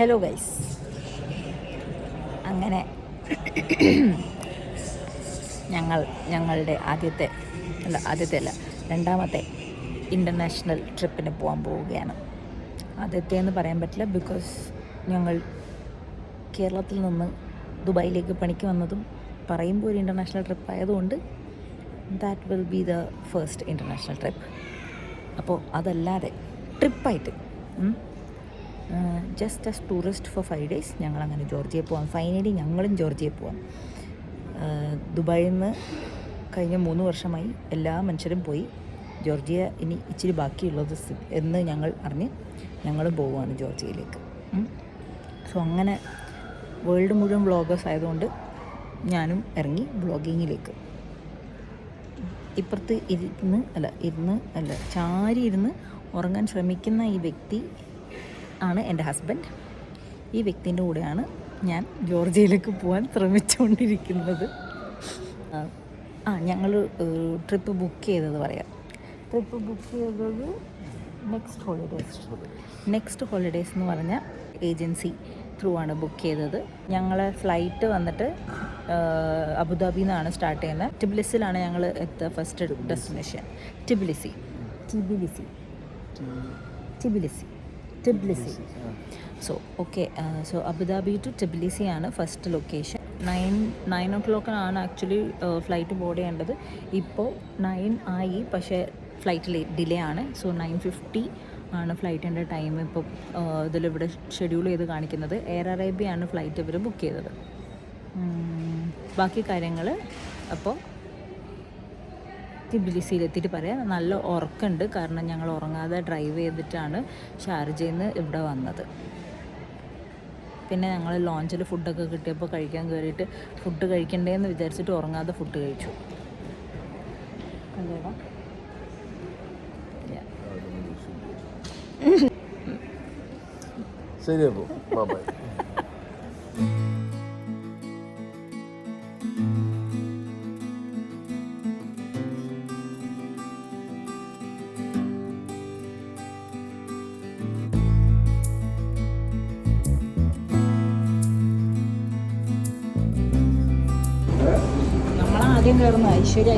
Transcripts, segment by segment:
Hello guys, അങ്ങനെ ഞങ്ങളുടെ രണ്ടാമത്തെ ഇൻ്റർനാഷണൽ ട്രിപ്പിന് പോകാൻ പോവുകയാണ്. ആദ്യത്തെ എന്ന് പറയാൻ പറ്റില്ല, ബിക്കോസ് ഞങ്ങൾ കേരളത്തിൽ നിന്ന് ദുബായിലേക്ക് പണിക്ക് വന്നതും പറയുമ്പോൾ ഒരു ഇൻ്റർനാഷണൽ ട്രിപ്പ് ആയതുകൊണ്ട് that will be the first international trip. അപ്പോൾ അതല്ലാതെ ട്രിപ്പായിട്ട് just as tourist for 5 days ഞങ്ങളങ്ങനെ ജോർജിയയിൽ പോകാം. ഫൈനലി ഞങ്ങളും ജോർജിയയിൽ പോകാം. ദുബായിൽ നിന്ന് കഴിഞ്ഞ 3 വർഷമായി എല്ലാ മനുഷ്യരും പോയി. ജോർജിയ ഇനി ഇച്ചിരി ബാക്കിയുള്ളത് എന്ന് ഞങ്ങൾ അറിഞ്ഞ് ഞങ്ങളും പോവുകയാണ് ജോർജിയയിലേക്ക്. സോ അങ്ങനെ വേൾഡ് മുഴുവൻ വ്ളോഗേഴ്സ് ആയതുകൊണ്ട് ഞാനും ഇറങ്ങി വ്ളോഗിങ്ങിലേക്ക്. ഇപ്പുറത്ത് ചാരി ഇരുന്ന് ഉറങ്ങാൻ ശ്രമിക്കുന്ന ഈ വ്യക്തി ആണ് എൻ്റെ ഹസ്ബൻഡ്. ഈ വ്യക്തിൻ്റെ കൂടെയാണ് ഞാൻ ജോർജിയയിലേക്ക് പോകാൻ ശ്രമിച്ചുകൊണ്ടിരിക്കുന്നത്. ഞങ്ങൾ ട്രിപ്പ് ബുക്ക് ചെയ്തത് നെക്സ്റ്റ് ഹോളിഡേയ്സ് എന്ന് പറഞ്ഞ ഏജൻസി ത്രൂ ആണ് ബുക്ക് ചെയ്തത്. ഞങ്ങൾ ഫ്ലൈറ്റ് വന്നിട്ട് അബുദാബിയിൽ നിന്നാണ് സ്റ്റാർട്ട് ചെയ്യുന്നത്. ടിബിലിസിലാണ് ഞങ്ങൾ എത്തുക. First destination Tbilisi. So Abu Dhabi to Tbilisi ആണ് first location. 9 o'clock actually flight board ചെയ്യേണ്ടത്. ഇപ്പോൾ 9 ആയി, പക്ഷേ ഫ്ലൈറ്റ് ഡിലേ ആണ്. സോ 9:50 ആണ് ഫ്ലൈറ്റിൻ്റെ ടൈം. ഇപ്പോൾ ഇതിലിവിടെ ഷെഡ്യൂൾ ചെയ്ത് കാണിക്കുന്നത്. എയർ അറേബ്യ ആണ് ഫ്ലൈറ്റ് ഇവർ ബുക്ക് ചെയ്തത്. ബാക്കി കാര്യങ്ങൾ അപ്പോൾ ടിബിലിസിയിലെത്തിയിട്ട് പറയാം. നല്ല ഉറക്കമുണ്ട്, കാരണം ഞങ്ങൾ ഉറങ്ങാതെ ഡ്രൈവ് ചെയ്തിട്ടാണ് ഷാർജയിൽ നിന്ന് ഇവിടെ വന്നത്. പിന്നെ ഞങ്ങൾ ലോഞ്ചിൽ ഫുഡൊക്കെ കിട്ടിയപ്പോൾ കഴിക്കാൻ കയറിയിട്ട് ഫുഡ് കഴിക്കണ്ടേന്ന് വിചാരിച്ചിട്ട് ഉറങ്ങാതെ ഫുഡ് കഴിച്ചു. അല്ലേടാ? ശരി, അപ്പോൾ ബൈ. നമ്മളാദ്യം കയറുന്ന Aishwarya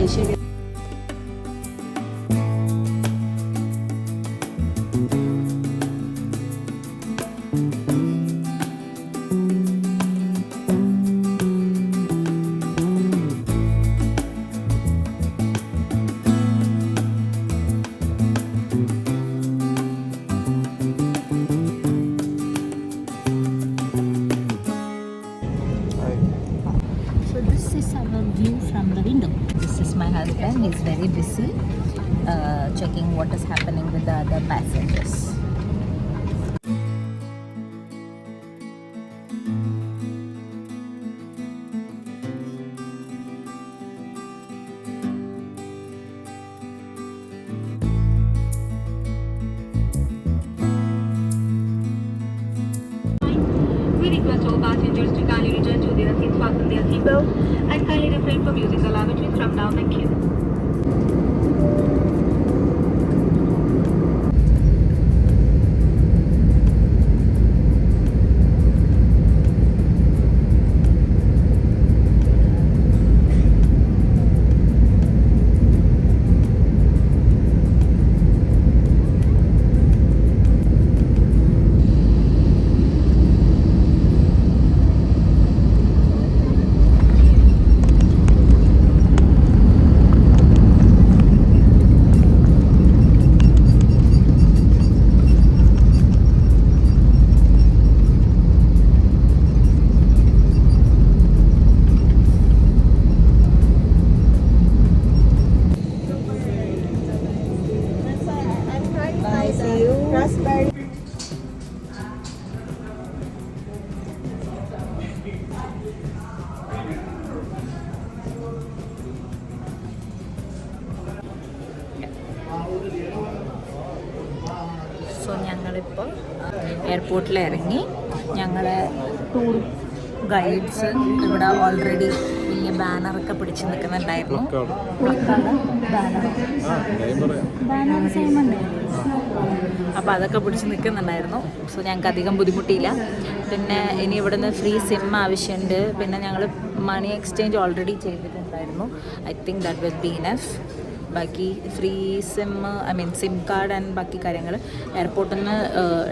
husband. He's very busy checking what is happening with the other passengers. We request all passengers to kindly return to their seats, fasten their seatbelts, and kindly refrain from using the lavatories from now. Thank you. So ഞങ്ങളിപ്പോൾ എയർപോർട്ടിൽ ഇറങ്ങി. ഞങ്ങൾ tour guides ഇവിടെ already വലിയ ബാനറൊക്കെ പിടിച്ച് നിൽക്കുന്നുണ്ടായിരുന്നു. Banner same ഉണ്ട്. അപ്പോൾ അതൊക്കെ പിടിച്ച് നിൽക്കുന്നുണ്ടായിരുന്നു. സോ ഞങ്ങൾക്ക് അധികം ബുദ്ധിമുട്ടിയില്ല. പിന്നെ ഇനി ഇവിടുന്ന് ഫ്രീ സിം ആവശ്യമുണ്ട്. പിന്നെ ഞങ്ങൾ മണി എക്സ്ചേഞ്ച് ഓൾറെഡി ചെയ്തിട്ടുണ്ടായിരുന്നു. I think that will B enough. ബാക്കി ഫ്രീ സിം കാർഡ് ആൻഡ് ബാക്കി കാര്യങ്ങൾ എയർപോർട്ടിൽ നിന്ന്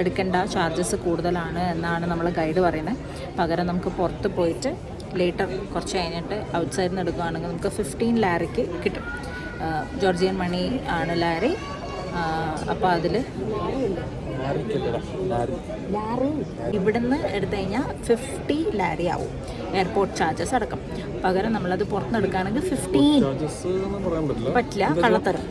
എടുക്കേണ്ട ചാർജസ് കൂടുതലാണ് എന്നാണ് നമ്മൾ ഗൈഡ് പറയുന്നത്. പകരം നമുക്ക് പുറത്ത് പോയിട്ട് ലേറ്റർ കുറച്ച് കഴിഞ്ഞിട്ട് ഔട്ട് സൈഡിൽ നിന്ന് എടുക്കുകയാണെങ്കിൽ നമുക്ക് 15 ലാരിക്ക് കിട്ടും. ജോർജിയൻ മണി ആണ് ലാരി. അപ്പോൾ അതിൽ ഇവിടുന്ന് എടുത്തു കഴിഞ്ഞാൽ 50 ലാരി ആവും എയർപോർട്ട് ചാർജസ് അടക്കം. പകരം നമ്മളത് പുറത്തുനിന്ന് എടുക്കുകയാണെങ്കിൽ 15 പറ്റില്ല, കള്ളത്തരം.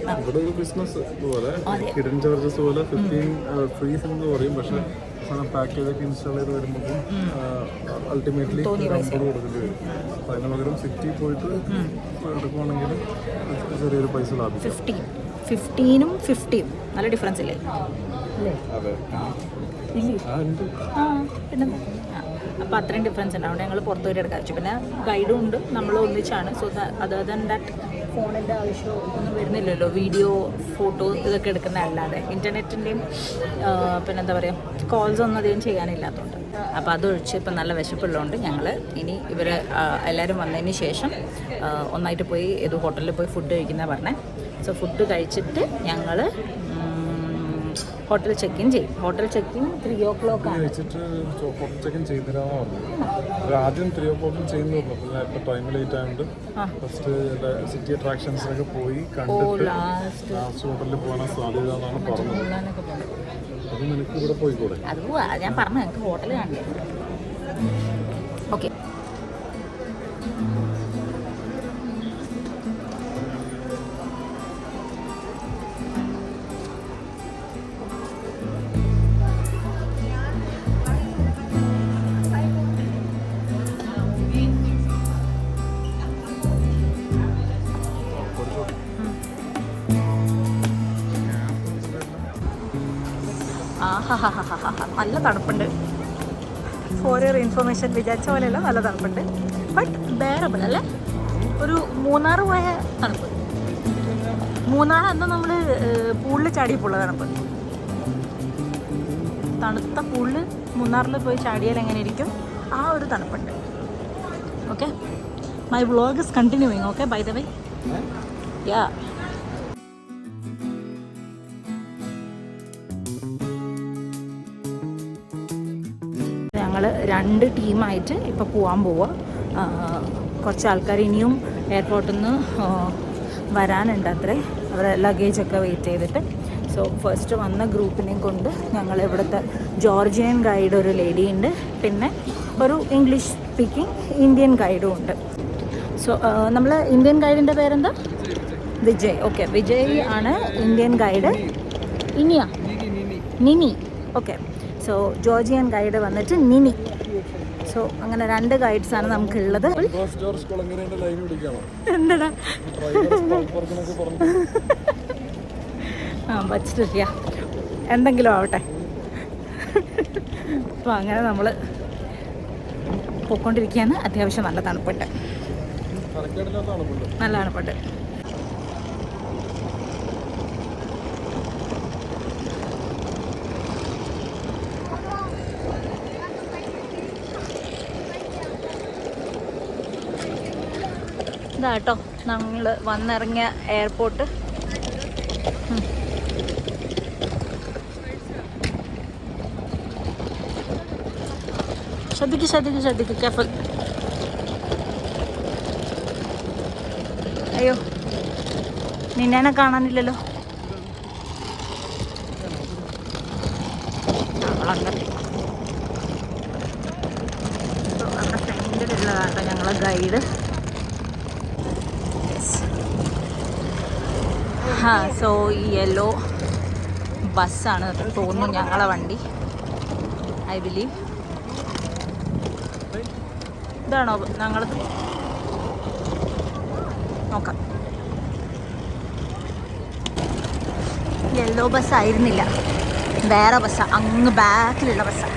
പാക്കേജൊക്കെ ഇൻസ്റ്റാൾ ചെയ്ത് വരുമ്പോൾ അൾട്ടിമേറ്റ്ലി കൊടുക്കേണ്ടി വരും. അതിന് പകരം സിറ്റി പോയിട്ട് എടുക്കുവാണെങ്കിൽ ചെറിയൊരു പൈസ ലാഭിക്കും. 15-ഉം 50-ഉം നല്ല ഡിഫറൻസ് ഇല്ലേ? അതെ, പിന്നെന്താ? അപ്പോൾ അത്രയും ഡിഫറൻസ് ഉണ്ടാവും. ഞങ്ങൾ പുറത്ത് പോയിട്ട് എടുക്കാൻ വെച്ചു. പിന്നെ ഗൈഡും ഉണ്ട്, നമ്മൾ ഒന്നിച്ചാണ്. സോ അതർ ദാൻ ദാറ്റ് ഫോണിൻ്റെ ആവശ്യം ഒന്നും വരുന്നില്ലല്ലോ. വീഡിയോ, ഫോട്ടോ ഇതൊക്കെ എടുക്കുന്ന അല്ലാതെ ഇൻ്റർനെറ്റിൻ്റെയും പിന്നെന്താ പറയുക, കോൾസ് ഒന്നും അധികം ചെയ്യാനില്ലാത്തതുകൊണ്ട്. അപ്പോൾ അതൊഴിച്ച് ഇപ്പം നല്ല വിശപ്പുള്ളതുകൊണ്ട് ഞങ്ങൾ ഇനി ഇവർ എല്ലാവരും വന്നതിന് ശേഷം ഒന്നായിട്ട് പോയി ഏതോ ഹോട്ടലിൽ പോയി ഫുഡ് കഴിക്കുന്ന പറഞ്ഞേ. സോ ഫുഡ് കഴിച്ചിട്ട് ഞങ്ങൾ ഹോട്ടൽ ചെക്ക് ഇൻ ചെയ്യും. ഹോട്ടൽ ചെക്ക് ഇൻ 3 o'clock ആണ്. ചെക്ക് ഇൻ ചെയ്യുന്നില്ലാന്ന് പറഞ്ഞു. ആദ്യം 3 o'clock ചെയ്യുന്നു പറഞ്ഞു. ഇപ്പോൾ ടൈം ലേറ്റ് ആയതുകൊണ്ട് ഫസ്റ്റ് സിറ്റി അട്രാക്ഷൻസിലൊക്കെ പോയി കണ്ടിട്ട് ലാസ്റ്റ് ഹോട്ടലിൽ പോകാൻ സാധ്യത എന്നാണ് പറഞ്ഞത്. അത് നിനക്ക് ഇവിടെ പോയിക്കൂടെ? അത് ഞാൻ പറഞ്ഞു, ഞങ്ങൾക്ക് ഹോട്ടൽ കാണില്ല. ഓക്കെ, നല്ല തണുപ്പുണ്ട്. ഫോർ യുവർ ഇൻഫർമേഷൻ, വിചാരിച്ച പോലെയല്ല, നല്ല തണുപ്പുണ്ട്. ബട്ട് ബെയറബിൾ അല്ലേ? ഒരു മൂന്നാർ പോയ തണുപ്പ്. മൂന്നാർ അന്ന് നമ്മൾ പൂളിൽ ചാടിയപ്പോഴുള്ള തണുപ്പ്. തണുത്ത പൂളിൽ മൂന്നാറിൽ പോയി ചാടിയാൽ എങ്ങനെ ഇരിക്കും, ആ ഒരു തണുപ്പുണ്ട്. Okay, my vlog is continuing. Okay, by the way, yeah. ഞങ്ങൾ 2 ടീമായിട്ട് ഇപ്പോൾ പോകാൻ പോവുക. കുറച്ച് ആൾക്കാർ ഇനിയും എയർപോർട്ടിൽ നിന്ന് വരാനുണ്ട് അത്രേ. അവരുടെ ലഗേജൊക്കെ വെയിറ്റ് ചെയ്തിട്ട്. സോ ഫസ്റ്റ് വന്ന ഗ്രൂപ്പിനെയും കൊണ്ട് ഞങ്ങൾ ഇവിടുത്തെ ജോർജിയൻ ഗൈഡ് ഒരു ലേഡി ഉണ്ട്, പിന്നെ ഒരു ഇംഗ്ലീഷ് സ്പീക്കിംഗ് ഇന്ത്യൻ ഗൈഡും ഉണ്ട്. സോ നമ്മൾ ഇന്ത്യൻ ഗൈഡിൻ്റെ പേരെന്താ? വിജയ്. ഓക്കെ, വിജയ് ആണ് Indian guide. Nini. Okay, so Georgian guide വന്നിട്ട് നിനി. സോ അങ്ങനെ 2 ഗൈഡ്സാണ് നമുക്കുള്ളത്. എന്താടാ വച്ചിട്ടില്ല, എന്തെങ്കിലും ആവട്ടെ. അപ്പോൾ അങ്ങനെ നമ്മൾ പോയിക്കൊണ്ടിരിക്കുകയാണ്. അത്യാവശ്യം നല്ല തണുപ്പുണ്ട്, നല്ല തണുപ്പുണ്ട്. ഇതാട്ടോ നമ്മൾ വന്നിറങ്ങിയ എയർപോർട്ട്. ശ്രദ്ധിക്ക്, കെയർഫുൾ. അയ്യോ, നിന്നെ കാണാനില്ലല്ലോ. നമ്മളങ്ങനെ അവിടെ ഫ്രണ്ടിലുള്ളതാട്ടോ ഞങ്ങളെ ഗൈഡ്. സോ ഈ യെല്ലോ ബസ്സാണ് തോന്നുന്നു ഞങ്ങളെ വണ്ടി, ഐ ബിലീവ്. ഇതാണോ ഞങ്ങളത്? നോക്കാം. യെല്ലോ ബസ് ആയിരുന്നില്ല, വേറെ ബസ്സാണ്, അങ്ങ് ബാക്കിലുള്ള ബസ്സാണ്.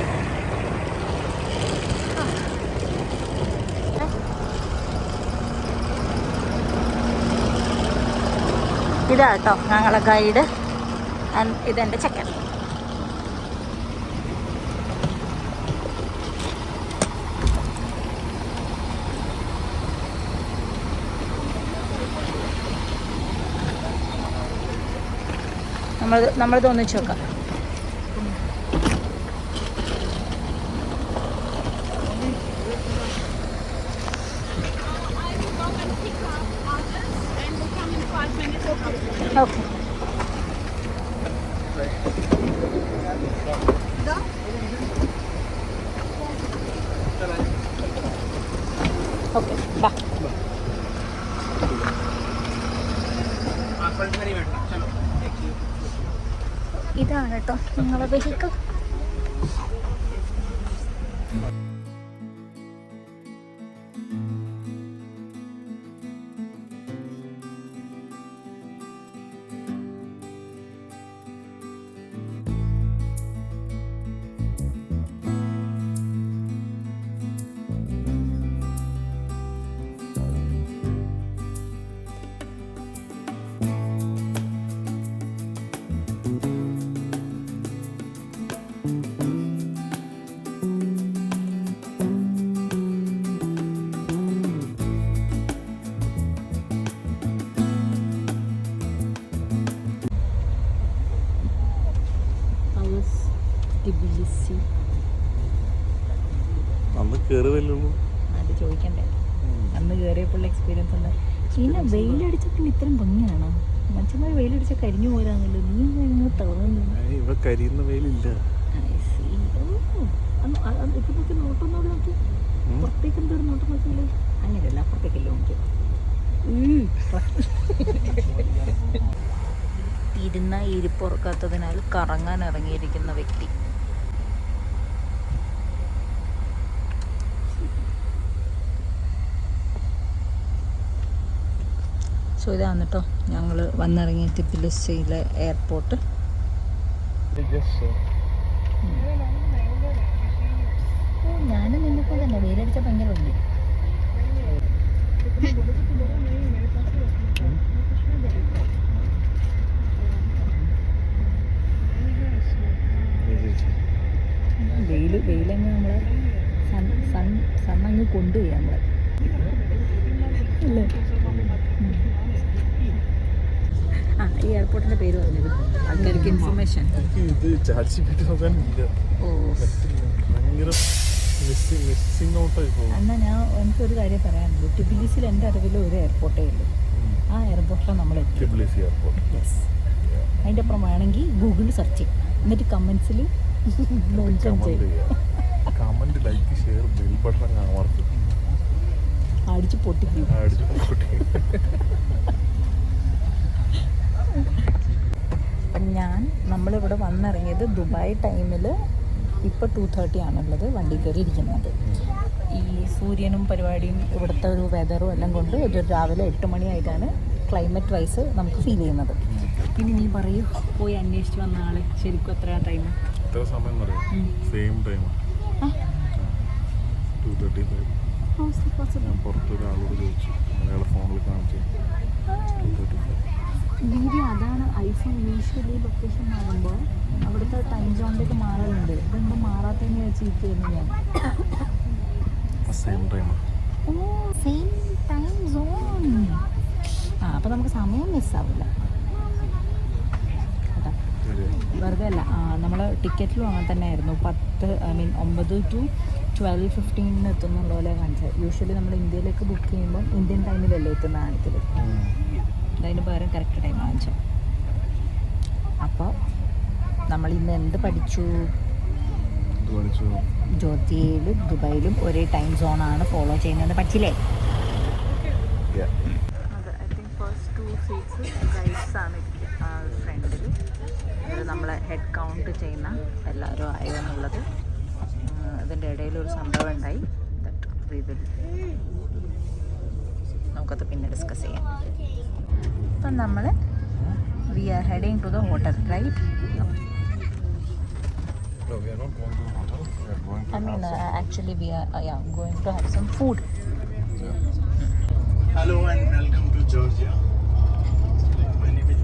ഇതാട്ടോ ഞങ്ങളെ ഗൈഡ്. ഇതെൻ്റെ ചെക്കൻ. നമ്മളിത് ഒന്നിച്ച് നോക്കാം. ഓക്കെ. ഓക്കെ ബാ. ഇതാണ് കേട്ടോ നിങ്ങളെ വെഹിക്കിൾ. അന്ന് കയറുവല്ലോ. അത് ചോദിക്കണ്ടേ, അന്ന് കയറിയപ്പോൾ എക്സ്പീരിയൻസ് ഉണ്ട്. പിന്നെ വെയിലടിച്ചപ്പോൾ ഇത്രയും ഭംഗിയാണോ? മനുഷ്യന്മാർ വെയിലടിച്ച കരിഞ്ഞു പോരാന്നല്ലോ. നീ ഇങ്ങനെ തോന്നുന്നു. ഇവിടെ കരിയുന്ന വെയിലില്ല. ഇപ്പൊ നോട്ടം നോക്കി പുറത്തേക്ക് എന്തോരം നോട്ടം നോക്കിയില്ലേ? അങ്ങനെയല്ല, അപ്പുറത്തേക്കല്ലോ നോക്കി. ഇരുന്ന ഇരിപ്പുറക്കാത്തതിനാൽ കറങ്ങാൻ ഇറങ്ങിയിരിക്കുന്ന വ്യക്തി. സോ ഇതാണ് കേട്ടോ ഞങ്ങൾ വന്നിറങ്ങിയ ടിബിലിസിയിലെ എയർപോർട്ട്. ഞാനും നിന്നപ്പോൾ തന്നെ വെയിലടിച്ച ഭയങ്കര ഉണ്ട്. വെയിലങ്ങ് നമ്മളെ സണ്ണങ്ങ് കൊണ്ടുപോയി നമ്മളെ അല്ലേ. ഈ എയർപോർട്ടിന്റെ പേര് പറഞ്ഞത് ആൾക്കാർക്ക് ഇൻഫർമേഷൻ. എന്നാ ഞാൻ എനിക്കൊരു കാര്യം പറയാനുള്ളൂ. ടിബിലിസിൽ എൻ്റെ അറിവിൽ ഒരു എയർപോർട്ടേ ഉള്ളൂ. ആ എയർപോർട്ടിലാണ് നമ്മൾ എത്തിയത്. യെസ്. അതിൻ്റെ അപ്പുറം വേണമെങ്കിൽ ഗൂഗിളിൽ സെർച്ച് ചെയ്യും, എന്നിട്ട് കമൻസിൽ മെൻഷൻ ചെയ്യും. അടിച്ച് പൊട്ടിക്കും. അപ്പം നമ്മളിവിടെ വന്നിറങ്ങിയത് ദുബായ് ടൈമിൽ ഇപ്പോൾ 2:30 ആണുള്ളത്. വണ്ടി കയറി ഇരിക്കുന്നത്. ഈ സൂര്യനും പരിപാടിയും ഇവിടുത്തെ ഒരു വെതറും എല്ലാം കൊണ്ട് ഒരു രാവിലെ 8 മണിയായിട്ടാണ് ക്ലൈമറ്റ് വൈസ് നമുക്ക് ഫീൽ ചെയ്യുന്നത്. ഇനി നീ പറയൂ, പോയി അന്വേഷിച്ച് വന്ന ആളെ ശരിക്കും എത്ര ടൈം? Same time 2:35. പുറത്തൊരാളോട് ചോദിച്ചു, അയാളെ ഫോണിൽ കാണിച്ചു. ദീദി, അതാണ് ഐഫോൺ യൂഷ്വലി ലൊക്കേഷൻ മാറുമ്പോൾ അവിടുത്തെ ടൈം സോണിലേക്ക് മാറലുണ്ട്. ഇതെന്താ മാറാത്തതെന്ന് വെച്ചിരിക്കുന്നു ഞാൻ. Same time zone. അപ്പോൾ നമുക്ക് സമയം മിസ്സാവില്ല കേട്ടോ. വെറുതെ അല്ല, നമ്മൾ ടിക്കറ്റിലും അങ്ങനെ തന്നെ ആയിരുന്നു. 9 to 12:15 എത്തുന്നുള്ള പോലെ കാണിച്ചത്. യൂഷ്വലി നമ്മൾ ഇന്ത്യയിലേക്ക് ബുക്ക് ചെയ്യുമ്പോൾ ഇന്ത്യൻ ടൈമിലല്ലേ എത്തുന്ന കാണിക്കൽ. അതിന് പകരം കറക്റ്റ് ടൈം കാണിച്ചു. അപ്പോൾ നമ്മൾ ഇന്ന് എന്ത് പഠിച്ചു? ജോർജിയയിലും ദുബായിലും ഒരേ ടൈം സോണാണ് ഫോളോ ചെയ്യുന്നത്. പഠിച്ചില്ലേ? അതെ, ഐ തിങ്ക് ഫസ്റ്റ് 2 സീറ്റ്സ് ഗൈഡ്സാണ് ഫ്രണ്ടിൽ. ഇത് നമ്മളെ ഹെഡ് കൗണ്ട് ചെയ്യുന്ന എല്ലാവരും ആയോ എന്നുള്ളത്. അതിൻ്റെ ഇടയിലൊരു സംഭവം ഉണ്ടായി. നമുക്കത് പിന്നെ ഡിസ്കസ് ചെയ്യാം. അപ്പം നമ്മൾ we are heading to the hotel, right? I mean, actually we are going to have some food. Hello and welcome to Georgia. My name is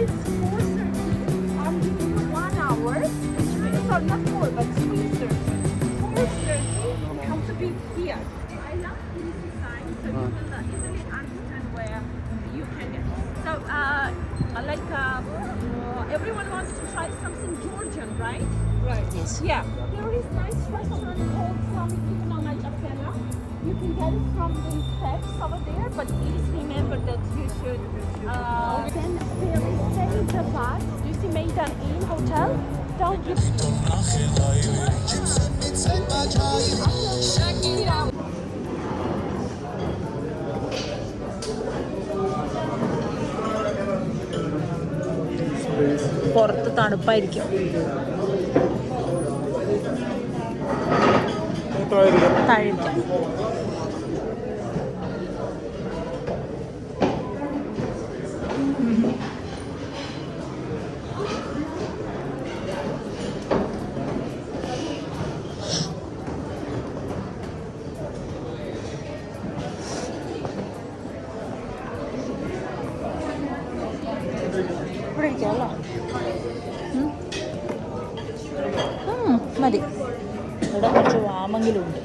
it's 4:30. I'm giving you 1 hour. Sorry, not 4, but 3:30. 4:30. Come to be here. I love this design, so you will easily understand where you can get. So, everyone wants to try something Georgian, right? Right. Yes. Yeah. There is nice restaurant called Samikitana Japela. You can get it from the steps over there, but please remember that you should. Then there is Seydabad. Do you see Meydan Inn Hotel? Don't you? പുറത്ത് തണുപ്പായിരിക്കും. താഴേക്കാം. ഇവിടെ ഇരിക്കാമല്ലോ. മതി. ഇവിടെ കുറച്ച് വാമെങ്കിലും ഉണ്ട്.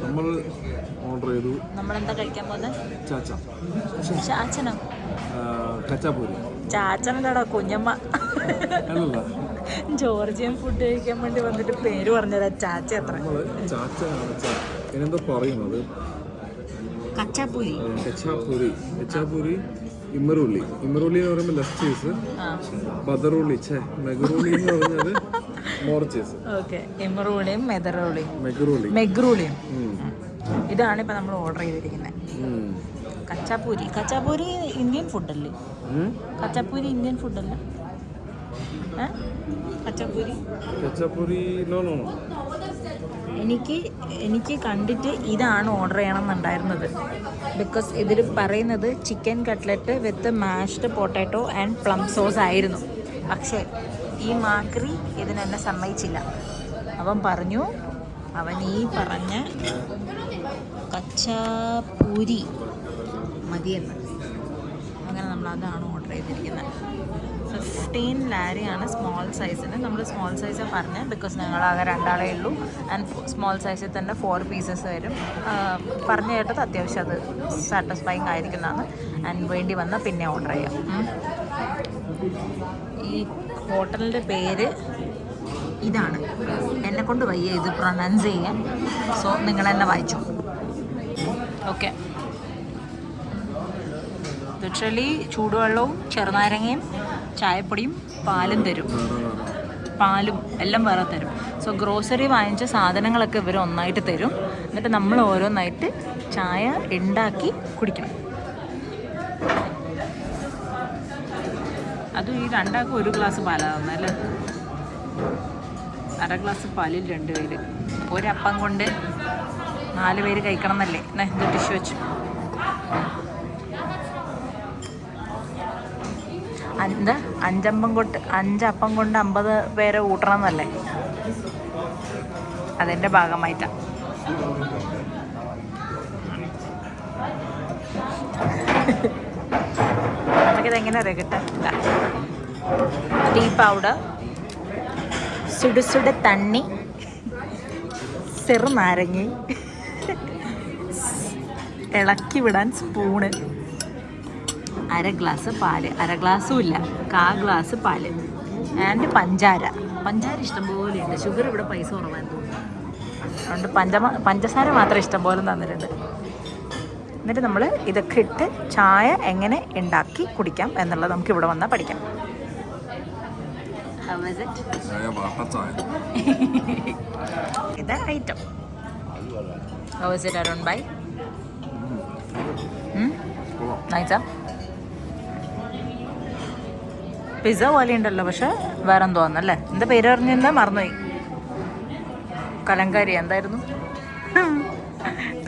നമ്മൾ order ചെയ്തു. നമ്മളെന്താ കഴിക്കാൻ പോകുന്നത്? ചാച്ച, ചാച്ചനോ? കച്ചാപ്പൂരി. ചാച്ചനടാ കുഞ്ഞമ്മ. അല്ലല്ല, ജോർജിയൻ ഫുഡ് കഴിക്കാൻ വേണ്ടി വന്നിട്ട് പേര് പറഞ്ഞതാ ചാച്ച. എത്ര നമ്മൾ ചാച്ച ഇതിനെന്തോ പറയുന്നത്? കച്ചാപ്പൂരി. കച്ചാപ്പൂരി, ഇമ്മറുള്ളി. ഇമ്മറുള്ളി എന്ന് പറയുമ്പോൾ ലെസ് ചീസ്, ബദറുള്ളി, മെഗറുള്ളി എന്ന് പറഞ്ഞത് മോർ ചീസ്. ഓക്കെ, ഇമ്മറുള്ളിയും മെഗറുള്ളി. മെഗ്രൂളിയും. ഇതാണ് ഇപ്പം നമ്മൾ ഓർഡർ ചെയ്തിരിക്കുന്നത്. കച്ചാപ്പൂരി ഇന്ത്യൻ ഫുഡല്ലേ? കച്ചാപ്പൂരി ഇന്ത്യൻ ഫുഡല്ല? കച്ചാപ്പൂരി നോ. എനിക്ക് കണ്ടിട്ട് ഇതാണ് ഓർഡർ ചെയ്യണം എന്നുണ്ടായിരുന്നത്. ബിക്കോസ് ഇതിൽ പറയുന്നത് chicken cutlet with mashed potato and plum sauce ആയിരുന്നു. പക്ഷേ ഈ മാക്രി ഇതിനെന്നെ സമ്മതിച്ചില്ല. അവൻ പറഞ്ഞു അവൻ ഈ പറഞ്ഞ കച്ചാപ്പൂരി മതിയെന്ന്. അങ്ങനെ നമ്മൾ അതാണ് ഓർഡർ ചെയ്തിരിക്കുന്നത്. 15 ലാരിയാണ് സ്മോൾ സൈസിന്. നമ്മൾ സ്മോൾ സൈസാണ് പറഞ്ഞത് ബിക്കോസ് ഞങ്ങളാകെ 2 ആളേ ഉള്ളൂ. ആൻഡ് സ്മോൾ സൈസിൽ തന്നെ 4 പീസസ് വരും. പറഞ്ഞു കേട്ടത് അത്യാവശ്യം അത് സാറ്റിസ്ഫൈങ് ആയിരിക്കുന്നതാണ്. ആൻഡ് വേണ്ടി വന്നാൽ പിന്നെ ഓർഡർ ചെയ്യാം. ഈ ഹോട്ടലിൻ്റെ പേര് ഇതാണ്. എന്നെക്കൊണ്ട് വയ്യ ഇത് പ്രൊനൗൺസ് ചെയ്യാൻ. സോ നിങ്ങളെന്നെ വായിച്ചു. ഓക്കെ. ലിറ്ററലി ചൂടുവെള്ളവും ചെറുനാരങ്ങയും ചായപ്പൊടിയും പാലും തരും. പാലും എല്ലാം വേറെ തരും. സോ ഗ്രോസറി വാങ്ങിച്ച സാധനങ്ങളൊക്കെ ഇവർ ഒന്നായിട്ട് തരും. എന്നിട്ട് നമ്മൾ ഓരോന്നായിട്ട് ചായ ഉണ്ടാക്കി കുടിക്കണം. അതും ഈ 2 ആൾക്ക് 1 ഗ്ലാസ് പാലാണ് അല്ലേ? 1/2 ഗ്ലാസ് പാലിൽ 2 പേര്. ഒരപ്പം കൊണ്ട് 4 പേര് കഴിക്കണം എന്നല്ലേ? ഇത് ടിഷ്യൂ വെച്ചു. 5 അപ്പം കൊണ്ട് 50 പേരെ കൂട്ടണം എന്നല്ലേ? അതിൻ്റെ ഭാഗമായിട്ടാണ്. നമുക്കിതെങ്ങനെ അറിയാം കിട്ടാൻ? ടീ പൗഡർ, സുട തണ്ണി, ചെറുനാരങ്ങ, ഇളക്കി വിടാൻ സ്പൂണ്, 1/2 ഗ്ലാസ് പാല്, 1/2 ഗ്ലാസ്സും ഇല്ല, 1/4 ഗ്ലാസ് പാല്, ആൻഡ് പഞ്ചാര ഇഷ്ടംപോലെ ഉണ്ട്. ഷുഗർ ഇവിടെ പൈസ കുറവാന്ന് തോന്നുന്നു. അതുകൊണ്ട് പഞ്ചസാര മാത്രം ഇഷ്ടംപോലെ തന്നിട്ടുണ്ട്. എന്നിട്ട് നമ്മൾ ഇതൊക്കെ ഇട്ട് ചായ എങ്ങനെ ഉണ്ടാക്കി കുടിക്കാം എന്നുള്ളത് നമുക്ക് ഇവിടെ വന്നാൽ പഠിക്കാം. ഇത് item. How is it, Arun bhai? നൈസാ? പിസ്സ പോലെ ഉണ്ടല്ലോ, പക്ഷെ വേറെ എന്തോ വന്നല്ലേ? എന്താ പേര് പറഞ്ഞിരുന്ന മറന്നുപോയി. കലങ്കാരി എന്തായിരുന്നു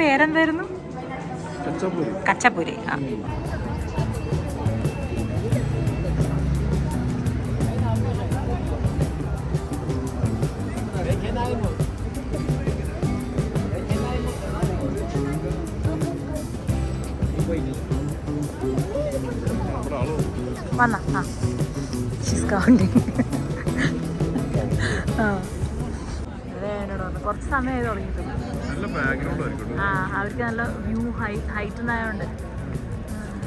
പേരെന്തായിരുന്നു? കച്ചാപ്പൂരി. ആ Wait. വന്ന ആ ഷീസ് കൗണ്ടിങ്. എന്നോട് കുറച്ച് സമയമായി തുടങ്ങിയിട്ടുണ്ട്. ആ അവർക്ക് നല്ല വ്യൂ ഹൈറ്റ് ഉണ്ടായതുകൊണ്ട്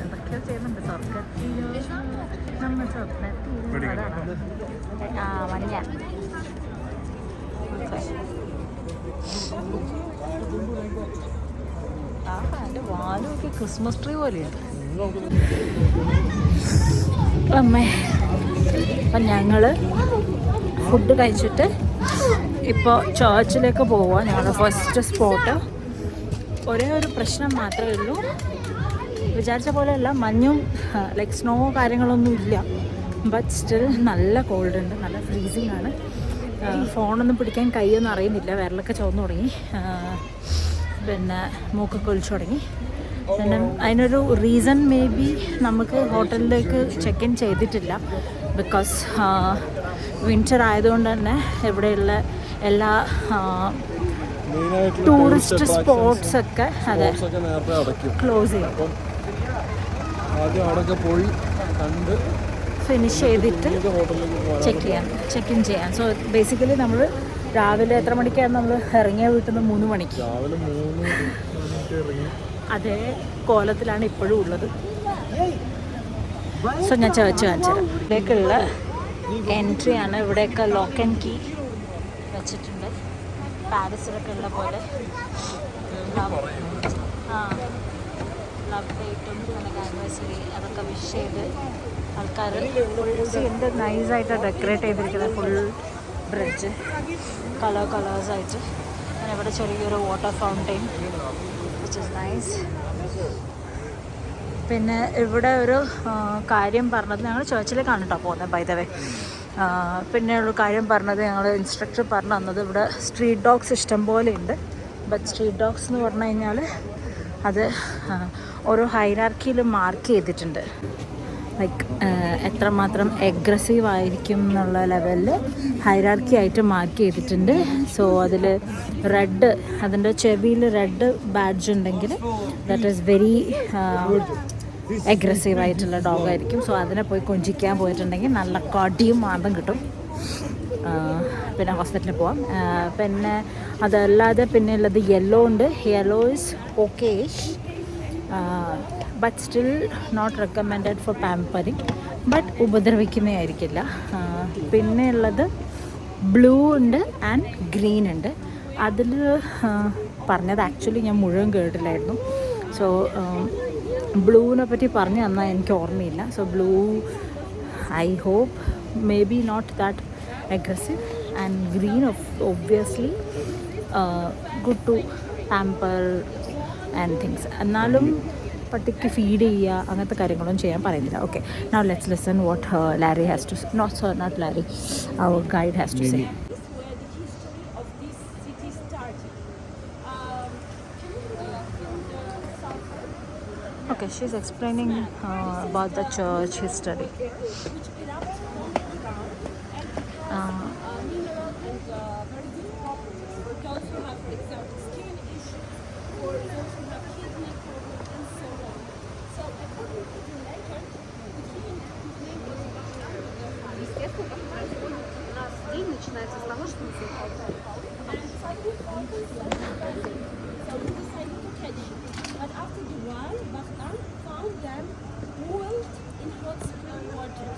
എന്തൊക്കെയോ ചെയ്യുന്നുണ്ട്. സ്വർഗത്തിൽ നമ്മൾ സ്വപ്നത്തിൽ ആ മഞ്ഞ ആ എൻ്റെ വാലുമൊക്കെ ക്രിസ്മസ് ട്രീ പോലെയുണ്ട്. അമ്മേ അപ്പം ഞങ്ങൾ ഫുഡ് കഴിച്ചിട്ട് ഇപ്പോൾ ചേർച്ചിലേക്ക് പോവുക. ഞങ്ങളുടെ ഫസ്റ്റ് സ്പോട്ട്. ഒരേ ഒരു പ്രശ്നം മാത്രമേ ഉള്ളൂ, വിചാരിച്ച പോലെയല്ല, മഞ്ഞും ലൈക്ക് സ്നോ കാര്യങ്ങളൊന്നും ഇല്ല. ബട്ട് സ്റ്റിൽ നല്ല കോൾഡ് ഉണ്ട്, നല്ല ഫ്രീസിങ് ആണ്. ഫോണൊന്നും പിടിക്കാൻ കൈയൊന്നും അറിയുന്നില്ല, വിരലൊക്കെ ചുവന്നു തുടങ്ങി, പിന്നെ മൂക്കൊക്കെ ഒലിച്ചു തുടങ്ങി. പിന്നെ അതിനൊരു റീസൺ മേ ബി നമുക്ക് ഹോട്ടലിലേക്ക് ചെക്ക് ഇൻ ചെയ്തിട്ടില്ല. ബിക്കോസ് വിൻ്റർ ആയതുകൊണ്ട് തന്നെ ഇവിടെയുള്ള എല്ലാ ടൂറിസ്റ്റ് സ്പോട്ട്സ് ഒക്കെ അതെ ക്ലോസ് ചെയ്യും. ഫിനിഷ് ചെയ്തിട്ട് ചെക്ക് ഇൻ ചെയ്യാം. സോ ബേസിക്കലി നമ്മൾ രാവിലെ എത്ര മണിക്കാണ് നമ്മൾ ഇറങ്ങിയ വീട്ടിൽ നിന്ന്? 3 മണിക്ക്. അതേ കോലത്തിലാണ് ഇപ്പോഴും ഉള്ളത്. സോ ഞാൻ ചേർച്ച് കാണിച്ചു തരാം. ഇവിടേക്കുള്ള എൻട്രി ആണ്. ഇവിടെയൊക്കെ ലോക്ക് ആൻഡ് കീ വെച്ചിട്ടുണ്ട്, പാരീസിലൊക്കെ ഉള്ള പോലെ. ലവ് ഡേറ്റും പിന്നെ ആനിവേഴ്സറി അതൊക്കെ വിഷ് ചെയ്ത് ആൾക്കാർ എന്ത് നൈസായിട്ട് ഡെക്കറേറ്റ് ചെയ്തിരിക്കുന്നത്. ഫുൾ ബ്രിഡ്ജ് കളേഴ്സായിട്ട്. പിന്നെ ഇവിടെ ചെറിയൊരു water fountain which is nice. പിന്നെ ഇവിടെ ഒരു കാര്യം പറഞ്ഞത്, ഞങ്ങൾ ചേർച്ചിലേക്കാണ് കേട്ടോ പോകുന്നത് ബൈ ദ വേ. പിന്നെ ഒരു കാര്യം പറഞ്ഞത്, ഞങ്ങൾ ഇൻസ്ട്രക്ടർ പറഞ്ഞു തന്നത്, ഇവിടെ സ്ട്രീറ്റ് ഡോഗ്സ് ഇഷ്ടം പോലെ ഉണ്ട്. ബട്ട് സ്ട്രീറ്റ് ഡോഗ്സ് എന്ന് പറഞ്ഞു കഴിഞ്ഞാൽ അത് ഓരോ ഹൈറാർക്കിയിൽ മാർക്ക് ചെയ്തിട്ടുണ്ട്. ലൈക്ക് എത്രമാത്രം എഗ്രസീവ് ആയിരിക്കും എന്നുള്ള ലെവലിൽ ഹൈറാർക്കി ആയിട്ട് മാർക്ക് ചെയ്തിട്ടുണ്ട്. സോ അതിൽ റെഡ്, അതിൻ്റെ ചെവിയിൽ റെഡ് ബാഡ്ജ് ഉണ്ടെങ്കിൽ ദാറ്റ് ഈസ് വെരി എഗ്രസീവ് ആയിട്ടുള്ള ഡോഗായിരിക്കും. സോ അതിനെ പോയി കൊഞ്ചിക്കാൻ പോയിട്ടുണ്ടെങ്കിൽ നല്ല കടിയും മാന്തം കിട്ടും. പിന്നെ ഹോസ്പിറ്റലിൽ പോവാം. പിന്നെ അതല്ലാതെ പിന്നെ ഉള്ളത് യെല്ലോ ഉണ്ട്. Yellow is okay but still not recommended for pampering. But ഉപദ്രവിക്കുന്നതായിരിക്കില്ല. പിന്നെ ഉള്ളത് ബ്ലൂ ഉണ്ട് ആൻഡ് ഗ്രീൻ ഉണ്ട്. അതിൽ പറഞ്ഞത് ആക്ച്വലി ഞാൻ മുഴുവൻ കേട്ടില്ലായിരുന്നു. സോ ബ്ലൂവിനെ പറ്റി പറഞ്ഞു തന്നാൽ എനിക്ക് ഓർമ്മയില്ല. So blue I hope may be not that aggressive, and green obviously good to pamper and things. എന്നാലും പട്ടിക്ക് ഫീഡ് ചെയ്യുക അങ്ങനത്തെ കാര്യങ്ങളൊന്നും ചെയ്യാൻ പറയുന്നില്ല. Okay, now let's listen what Larry has to say. Not Larry, our guide has to say. Okay, she's explaining about the church history. Начинается с того, что but after the while, Bachtan found them boiled in hot spring water.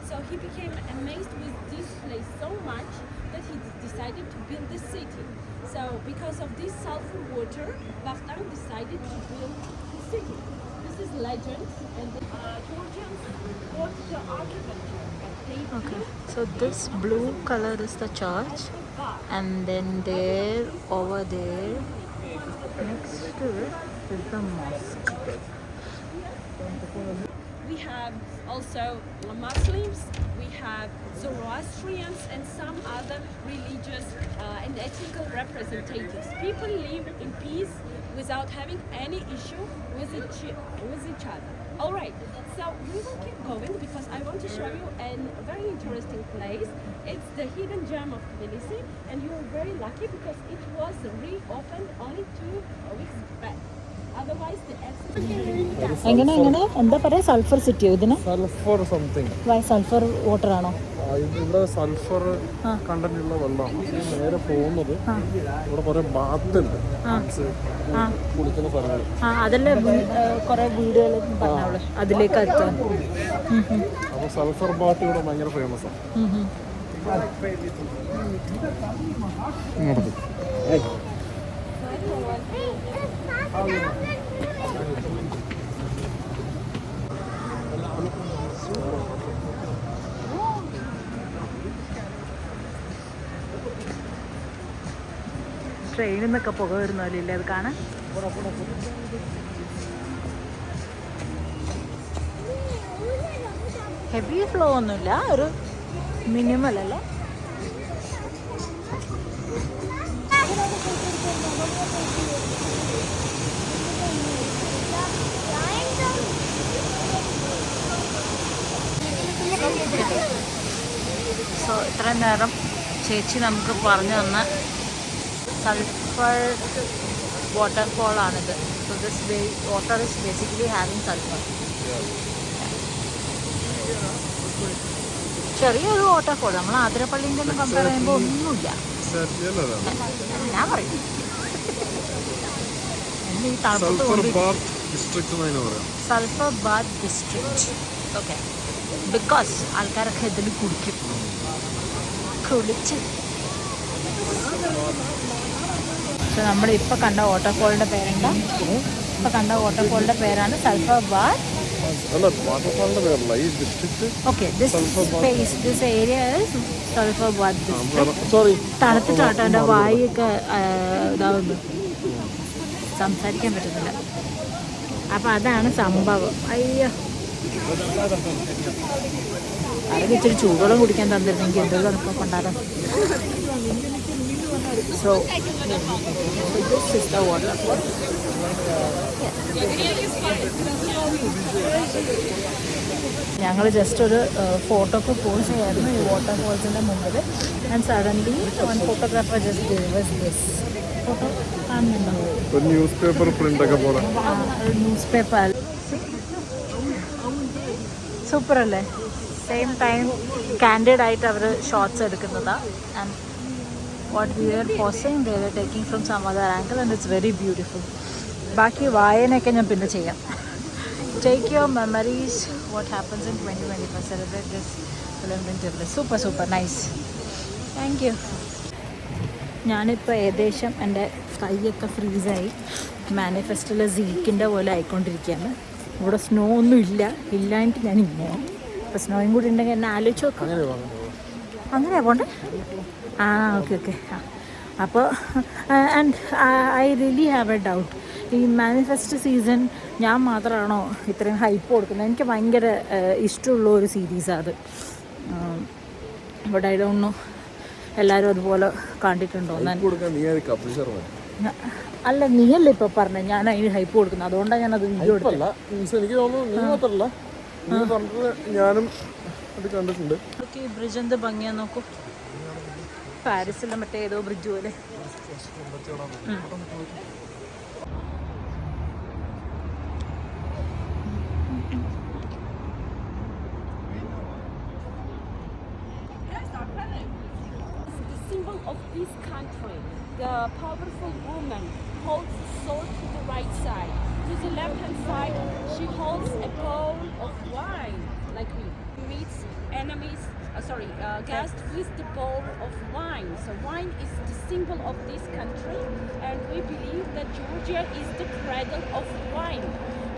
So he became amazed with this place so much that he decided to build the city. So because of this sulfur water, Bachtan decided to build the city. This is legend, and the Georgians bought the architecture. Okay, so this blue color is the church, and then there, over there, next to it is the mosque. We have also Muslims, we have Zoroastrians, and some other religious and ethnical representatives. People live in peace without having any issue with each other. All right, so we will keep going because I want to show you a very interesting place. It's the hidden gem of Tbilisi, and you are very lucky because it was reopened only 2 weeks back. Otherwise, the access. എങ്ങനെ എന്താ പറയുക, sulphur സിറ്റിയോ ഇതിന്? Sulphur something. Sulphur water ആണോ? ഇവിടെ sulphur content ഉള്ള വെള്ളമാണ്. നേരെ പോകുന്നത് ഇവിടെ കുറെ ബാത്ത് ഉണ്ട്, കുളിക്കുന്ന സ്ഥലങ്ങൾ. അതല്ലേ കുറെ വീടുകൾ പറഞ്ഞോളൂ അതിലേക്ക് എത്താൻ. അപ്പൊ സൾഫർ ബാത്ത് ഇവിടെ ഭയങ്കര ഫേമസ് ആണ്. ട്രെയിനിൽ നിന്നൊക്കെ പുക വരുന്നല്ലേ അത് കാണാൻ. ഹെവി ഫ്ലോ ഒന്നുമില്ല, ഒരു മിനിമൽ അല്ലേ. സോ ഇത്രയും നേരം ചേച്ചി നമുക്ക് പറഞ്ഞു തന്ന സൾഫർ വാട്ടർഫോളാണിത്. So this water is basically having sulphur. ചെറിയൊരു വാട്ടർഫോൾ, നമ്മൾ ആതിരപ്പള്ളിൻ്റെ ഒന്നും കമ്പയർ ചെയ്യുമ്പോൾ ഒന്നുമില്ല. ഞാൻ പറയും ഈ തണുപ്പത്ത് sulphur bath district. Okay, because ആൾക്കാരൊക്കെ ഇതിൽ കുളിക്കും. കുളിച്ച് പക്ഷെ നമ്മളിപ്പോൾ കണ്ട വാട്ടർഫോളിൻ്റെ പേരെന്താ? ഇപ്പോൾ കണ്ട വാട്ടർഫോളിൻ്റെ പേരാണ് sulphur bath. Okay, this space, this area is Sulphur Bath district. Sorry. തണുത്തിട്ടാട്ടോ എൻ്റെ വായൊക്കെ ഇതാവുന്നു, സംസാരിക്കാൻ പറ്റുന്നില്ല. അപ്പം അതാണ് സംഭവം. അയ്യോ, അതിന് ഇച്ചിരി ചൂടുവെള്ളം കുടിക്കാൻ തന്നിരുന്നെങ്കിൽ എന്തൊരു തണുപ്പൊക്കെ ഉണ്ടാകും. So this is the waterfall. ഞങ്ങൾ ജസ്റ്റ് ഒരു ഫോട്ടോക്ക് പോസ് ചെയ്യായിരുന്നു ഈ വാട്ടർഫോൾസിൻ്റെ മുമ്പിൽ. And suddenly one photographer just gave us this photo. കാണുന്നുണ്ടോ? ന്യൂസ് പേപ്പർ പ്രിന്റ് ഒക്കെ പോലെ. ന്യൂസ് പേപ്പർ സൂപ്പർ അല്ലേ? സെയിം ടൈം കാൻഡിഡ് ആയിട്ട് അവർ ഷോട്ട്സ് എടുക്കുന്നതാണ്. And what we were posting they were taking from some other angle and it's very beautiful. ബാക്കി വായനയൊക്കെ ഞാൻ പിന്നെ ചെയ്യാം. Take your memories, what happens in 2025, celebrate this film. Super super nice, thank you. ഞാനിപ്പോൾ ഏകദേശം എൻ്റെ കൈയൊക്കെ ഫ്രീസായി. മാനിഫെസ്റ്റിലെ സീക്കിൻ്റെ പോലെ ആയിക്കൊണ്ടിരിക്കുകയാണ്. ഇവിടെ സ്നോ ഒന്നും ഇല്ലാണ്ട് ഞാൻ ഇങ്ങനെ. അപ്പോൾ സ്നോയും കൂടി ഉണ്ടെങ്കിൽ എന്നെ ആലോചിച്ച് നോക്കാം. അങ്ങനെയാണ് പോണ്ടേ? ആ ഓക്കെ ഓക്കെ. അപ്പോൾ and I really have A doubt, ഈ മാനിഫെസ്റ്റ് സീസൺ ഞാൻ മാത്രമാണോ ഇത്രയും ഹൈപ്പ് കൊടുക്കുന്നത്? എനിക്ക് ഭയങ്കര ഇഷ്ടമുള്ള ഒരു സീരീസാണ് അത്. ബട്ട് ഐ ഡോണ്ട് നോ എല്ലാവരും അതുപോലെ കണ്ടിട്ടുണ്ടോ? അല്ല, നീയല്ലേ ഇപ്പോൾ പറഞ്ഞത് ഞാൻ അതിന് ഹൈപ്പ് കൊടുക്കുന്നത്, അതുകൊണ്ടാണ് ഞാനത് വീഡിയോ എടുത്തത്. എനിക്ക് തോന്നുന്നു ഞാനും അത് കണ്ടിട്ടുണ്ട്. ഓക്കെ, ബ്രിഡ്ജ് എന്ത് ഭംഗിയാന്ന് നോക്കൂ. പാരീസിലെ മറ്റേ ഏതോ ബ്രിഡ്ജ് പോലെ. Symbol of this country, the powerful woman holds the sword to the right side. To the left hand side, she holds a bowl of wine, like me. Meets enemies, guests with the bowl of wine. So wine is the symbol of this country, and we believe that Georgia is the cradle of wine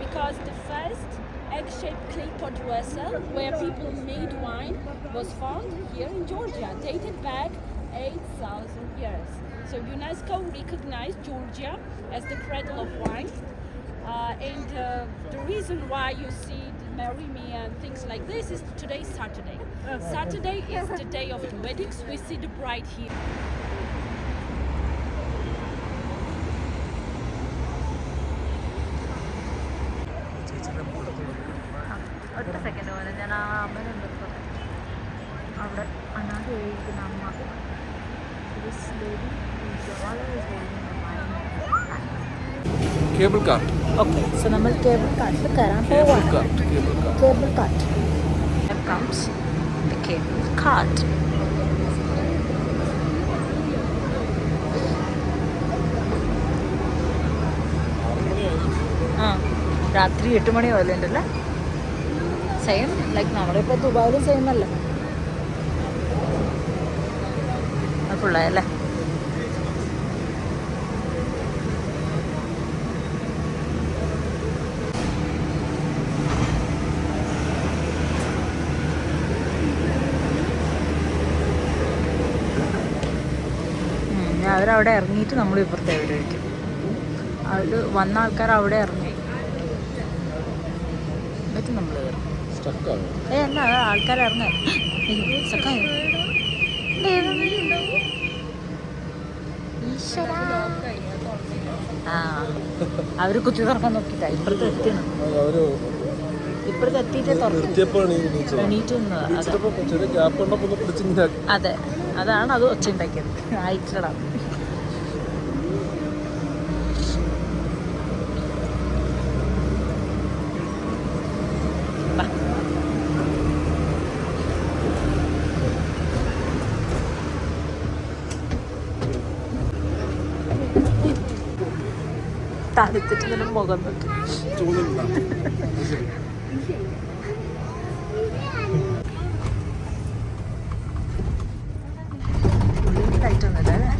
because the first egg-shaped clay pot vessel where people made wine was found here in Georgia, dated back 8,000 years. So UNESCO recognized Georgia as the cradle of wine. And the reason why you see the Marry Me and things like this is today's Saturday. Saturday is the day of the weddings. We see the bride here. ഒറ്റ second പോലെ ഞാൻ ആ അമ്മേനെ അവിടെ അനാഥ എഴുതിക്കുന്ന അമ്മ. This lady is always holding the wine. Cable cart. Okay, so നമ്മൾ cable കാർട്ടിൽ കയറാൻ പോവാണ്. Cable cart. Here comes the cable cart. ആ, രാത്രി 8 മണി പോലെ ഉണ്ടല്ലേ. സെയിം ലൈക്ക് നമ്മളിപ്പോൾ ദുബായിലും സെയിം അല്ലേ. അത് ഫുള്ളായല്ലേ. അവരവിടെ ഇറങ്ങിയിട്ട് നമ്മൾ ഇപ്പുറത്തെ എവിടെയായിരിക്കും. അത് വന്ന ആൾക്കാർ അവിടെ ഇറങ്ങി എന്നിട്ട് നമ്മൾ കയറും. അല്ല, ആൾക്കാർ ഇറങ്ങാൻ ആ അവര് കുത്തി തുറക്കാൻ നോക്കിട്ടാ. ഇപ്പുറത്ത് എത്തിയാണ്, ഇപ്പുറത്ത് എത്തിയിട്ടേ തുറക്കും. അതെ, അതാണ് അത് ഒച്ച ഉണ്ടാക്കിയത്. ആയിട്ടില്ലടാ. തണുത്തിട്ട് തന്നെ മുഖം നോക്കി. ലൈറ്റൊന്നുമില്ല അല്ലേ?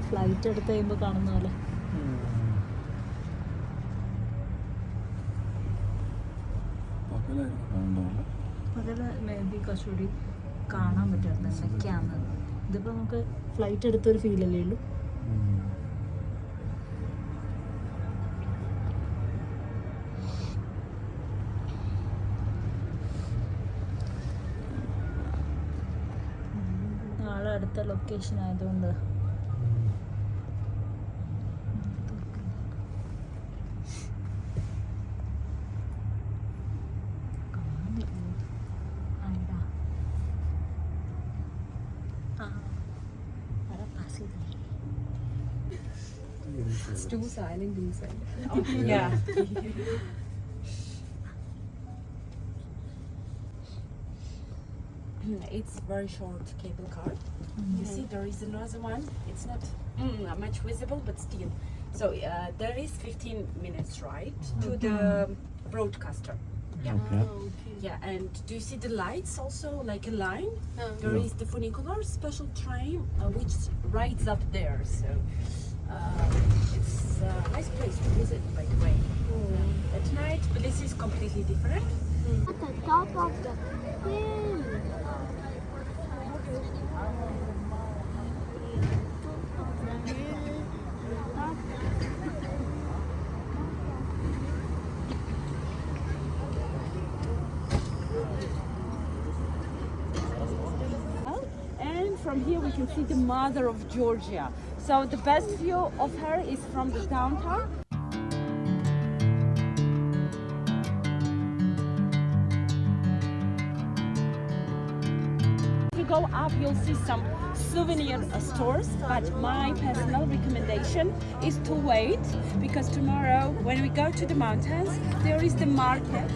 ഫ്ലൈറ്റ് എടുത്ത് കഴിയുമ്പോൾ കാണുന്ന പോലെ. അതില് മേ ബി കുറച്ചുകൂടി കാണാൻ പറ്റുമായിരുന്നു എന്തൊക്കെയാണെന്ന്. ഇതിപ്പോൾ നമുക്ക് ഫ്ലൈറ്റ് എടുത്തൊരു ഫീലല്ലേ ഉള്ളൂ. നാളെ അടുത്ത ലൊക്കേഷൻ ആയതുകൊണ്ട് It's too silent inside. Yeah. It's very short cable car. You see, there is another one. It's not much visible, but still. So there is 15 minutes ride to the broadcaster. Yeah. Yeah, and do you see the lights also, like a line? There is the funicular special train which rides up there. So it's a nice place to visit, by the way. At night, but this is completely different. At the top of the hill. And from here we can see the mother of Georgia. So the best view of her is from the downtown. If you go up, you'll see some souvenir stores, but my personal recommendation is to wait, because tomorrow when we go to the mountains, there is the market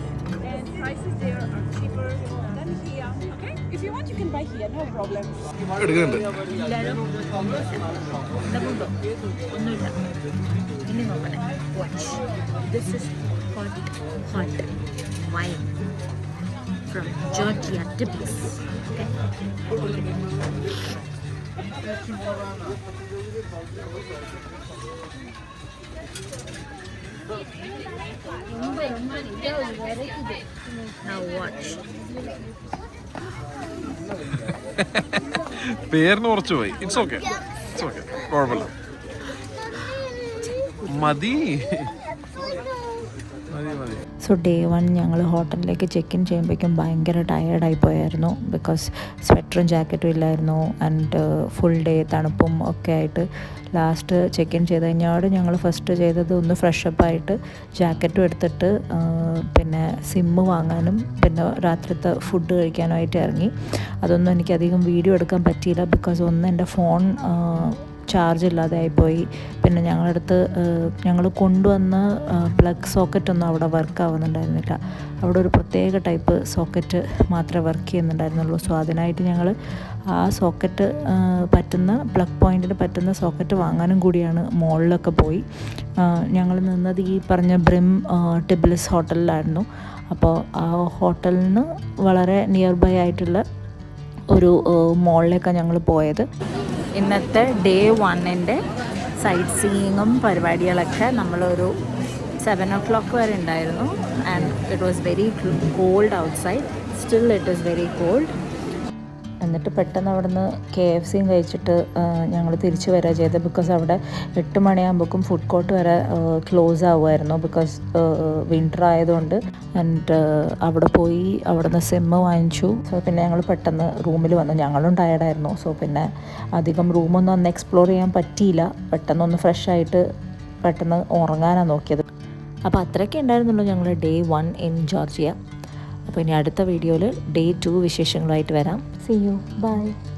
and prices there are cheaper than here. Okay, if you want you can buy here, no problem. ഒന്നുമില്ല. ഇനി നോക്കണേ. Watch. This is hot wine from Georgia, Tbilisi. Now watch. പേരിന് കുറച്ച് പോയി. It's okay, കുഴപ്പമില്ല. മതി. So so day 1 ഞങ്ങൾ ഹോട്ടലിലേക്ക് ചെക്ക് ഇൻ ചെയ്യുമ്പോഴേക്കും ഭയങ്കര ടയേർഡായി പോയായിരുന്നു. ബിക്കോസ് സ്വെറ്ററും ജാക്കറ്റും ഇല്ലായിരുന്നു ആൻഡ് ഫുൾ ഡേ തണുപ്പും ഒക്കെ ആയിട്ട് ലാസ്റ്റ് ചെക്ക് ഇൻ ചെയ്ത് കഴിഞ്ഞാൽ ഞങ്ങൾ ഫസ്റ്റ് ചെയ്തത് ഒന്ന് ഫ്രഷപ്പായിട്ട് ജാക്കറ്റും എടുത്തിട്ട് പിന്നെ സിമ്മ് വാങ്ങാനും പിന്നെ രാത്രിത്തെ ഫുഡ് കഴിക്കാനായിട്ട് ഇറങ്ങി. അതൊന്നും എനിക്കധികം വീഡിയോ എടുക്കാൻ പറ്റിയില്ല. ബിക്കോസ് ഒന്ന് എൻ്റെ ഫോൺ ചാർജ് ഇല്ലാതെ ആയിപ്പോയി. പിന്നെ ഞങ്ങൾ കൊണ്ടുവന്ന പ്ലഗ് സോക്കറ്റൊന്നും അവിടെ വർക്ക് ആവുന്നുണ്ടായിരുന്നില്ല. അവിടെ ഒരു പ്രത്യേക ടൈപ്പ് സോക്കറ്റ് മാത്രമേ വർക്ക് ചെയ്യുന്നുണ്ടായിരുന്നുള്ളൂ. സോ അതിനായിട്ട് ഞങ്ങൾ ആ സോക്കറ്റ് പറ്റുന്ന പ്ലഗ് പോയിൻറ്റിന് പറ്റുന്ന സോക്കറ്റ് വാങ്ങാനും കൂടിയാണ് മോളിലൊക്കെ പോയി. ഞങ്ങൾ നിന്നത് ഈ പറഞ്ഞ ബ്രിം ടിബ്ലിസ് ഹോട്ടലിലായിരുന്നു. അപ്പോൾ ആ ഹോട്ടലിൽ നിന്ന് വളരെ നിയർ ബൈ ആയിട്ടുള്ള ഒരു മോളിലേക്കാണ് ഞങ്ങൾ പോയത്. ഇന്നത്തെ ഡേ 1 സൈറ്റ് സീയിങ്ങും പരിപാടികളൊക്കെ നമ്മളൊരു 7 o'clock വരെ ഉണ്ടായിരുന്നു. And it was very called outside. Still it is very called. എന്നിട്ട് പെട്ടെന്ന് അവിടുന്ന് KFCയും കഴിച്ചിട്ട് ഞങ്ങൾ തിരിച്ചു വരിക ചെയ്തത്. ബിക്കോസ് അവിടെ 8 മണിയാകുമ്പോഴേക്കും ഫുഡ് കോർട്ട് വരെ ക്ലോസ് ആവുമായിരുന്നു. ബിക്കോസ് വിൻ്റർ ആയതുകൊണ്ട്. ആൻഡ് അവിടെ പോയി അവിടുന്ന് സിമ്മ് വാങ്ങിച്ചു. സോ പിന്നെ ഞങ്ങൾ പെട്ടെന്ന് റൂമിൽ വന്നു. ഞങ്ങളും ടയർഡായിരുന്നു. സോ പിന്നെ അധികം റൂമൊന്നും അന്ന് എക്സ്പ്ലോർ ചെയ്യാൻ പറ്റിയില്ല. പെട്ടെന്നൊന്ന് ഫ്രഷായിട്ട് പെട്ടെന്ന് ഉറങ്ങാനാണ് നോക്കിയത്. അപ്പോൾ അത്രയൊക്കെ ഉണ്ടായിരുന്നുള്ളൂ ഞങ്ങൾ ഡേ 1 ഇൻ ജോർജിയ. അപ്പോൾ ഇനി അടുത്ത വീഡിയോയിൽ ഡേ 2 വിശേഷങ്ങളായിട്ട് വരാം. See you. Bye.